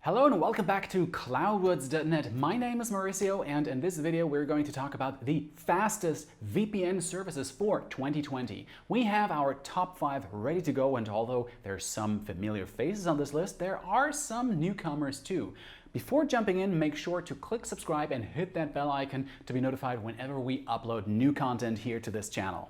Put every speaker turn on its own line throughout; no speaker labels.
Hello and welcome back to Cloudwards.net. My name is Mauricio and in this video we're going to talk about the fastest VPN services for 2020. We have our top 5 ready to go, and although there's some familiar faces on this list, there are some newcomers too. Before jumping in, make sure to click subscribe and hit that bell icon to be notified whenever we upload new content here to this channel.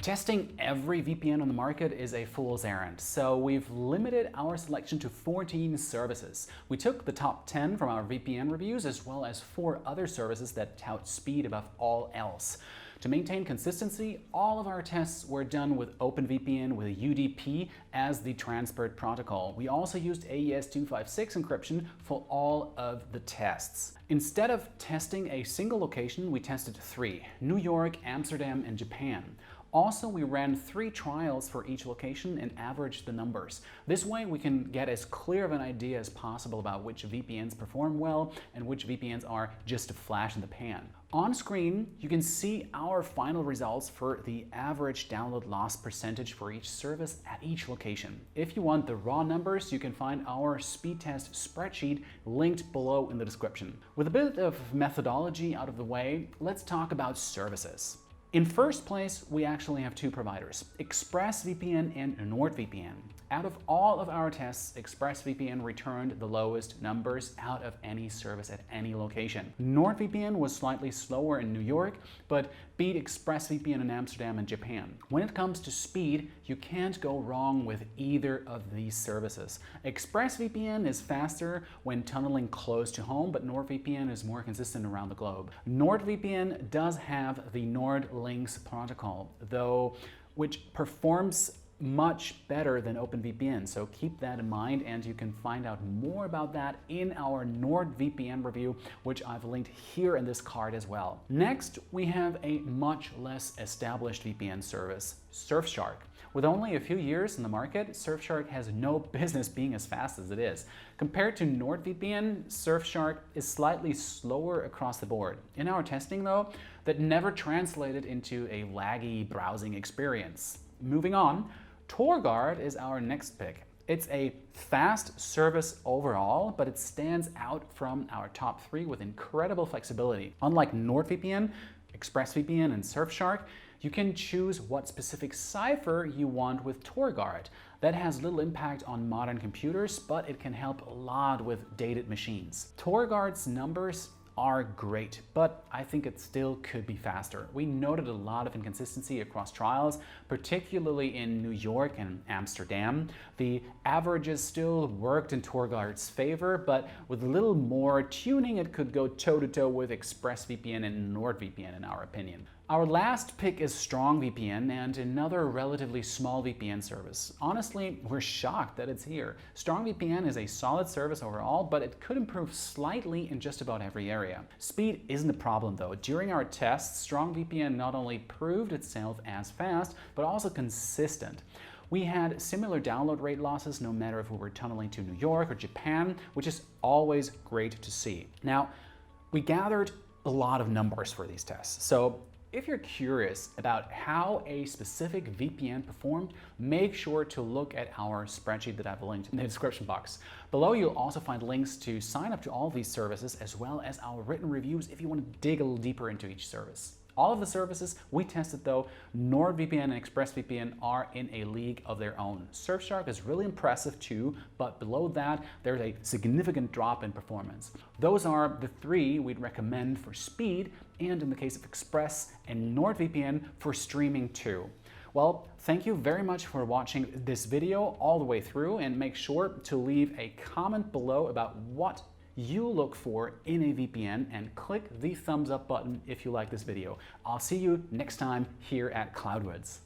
Testing every VPN on the market is a fool's errand, so we've limited our selection to 14 services. We took the top 10 from our VPN reviews as well as 4 other services that tout speed above all else. To maintain consistency, all of our tests were done with OpenVPN with UDP as the transport protocol. We also used AES-256 encryption for all of the tests. Instead of testing a single location, we tested 3: New York, Amsterdam, and Japan. Also, we ran 3 trials for each location and averaged the numbers. This way we can get as clear of an idea as possible about which VPNs perform well and which VPNs are just a flash in the pan. On screen, you can see our final results for the average download loss percentage for each service at each location. If you want the raw numbers, you can find our speed test spreadsheet linked below in the description. With a bit of methodology out of the way, let's talk about services. In first place, we actually have 2 providers, ExpressVPN and NordVPN. Out of all of our tests, ExpressVPN returned the lowest numbers out of any service at any location. NordVPN was slightly slower in New York, but beat ExpressVPN in Amsterdam and Japan. When it comes to speed, you can't go wrong with either of these services. ExpressVPN is faster when tunneling close to home, but NordVPN is more consistent around the globe. NordVPN does have the NordLynx protocol, though, which performs much better than OpenVPN, so keep that in mind, and you can find out more about that in our NordVPN review, which I've linked here in this card as well. Next, we have a much less established VPN service, Surfshark. With only a few years in the market, Surfshark has no business being as fast as it is. Compared to NordVPN, Surfshark is slightly slower across the board. In our testing though, that never translated into a laggy browsing experience. Moving on, TorGuard is our next pick. It's a fast service overall, but it stands out from our top 3 with incredible flexibility. Unlike NordVPN, ExpressVPN, and Surfshark, you can choose what specific cipher you want with TorGuard. That has little impact on modern computers, but it can help a lot with dated machines. TorGuard's numbers are great, but I think it still could be faster. We noted a lot of inconsistency across trials, particularly in New York and Amsterdam. The averages still worked in TorGuard's favor, but with a little more tuning, it could go toe-to-toe with ExpressVPN and NordVPN in our opinion. Our last pick is StrongVPN, and another relatively small VPN service. Honestly, we're shocked that it's here. StrongVPN is a solid service overall, but it could improve slightly in just about every area. Speed isn't a problem though. During our tests, StrongVPN not only proved itself as fast, but also consistent. We had similar download rate losses no matter if we were tunneling to New York or Japan, which is always great to see. Now, we gathered a lot of numbers for these tests, so if you're curious about how a specific VPN performed, make sure to look at our spreadsheet that I've linked in the description box. Below, you'll also find links to sign up to all these services, as well as our written reviews if you want to dig a little deeper into each service. All of the services we tested though, NordVPN and ExpressVPN, are in a league of their own. Surfshark is really impressive too, but below that, there's a significant drop in performance. Those are the 3 we'd recommend for speed, and in the case of Express and NordVPN, for streaming too. Well, thank you very much for watching this video all the way through, and make sure to leave a comment below about what you look for in a VPN, and click the thumbs up button if you like this video. I'll see you next time here at Cloudwards.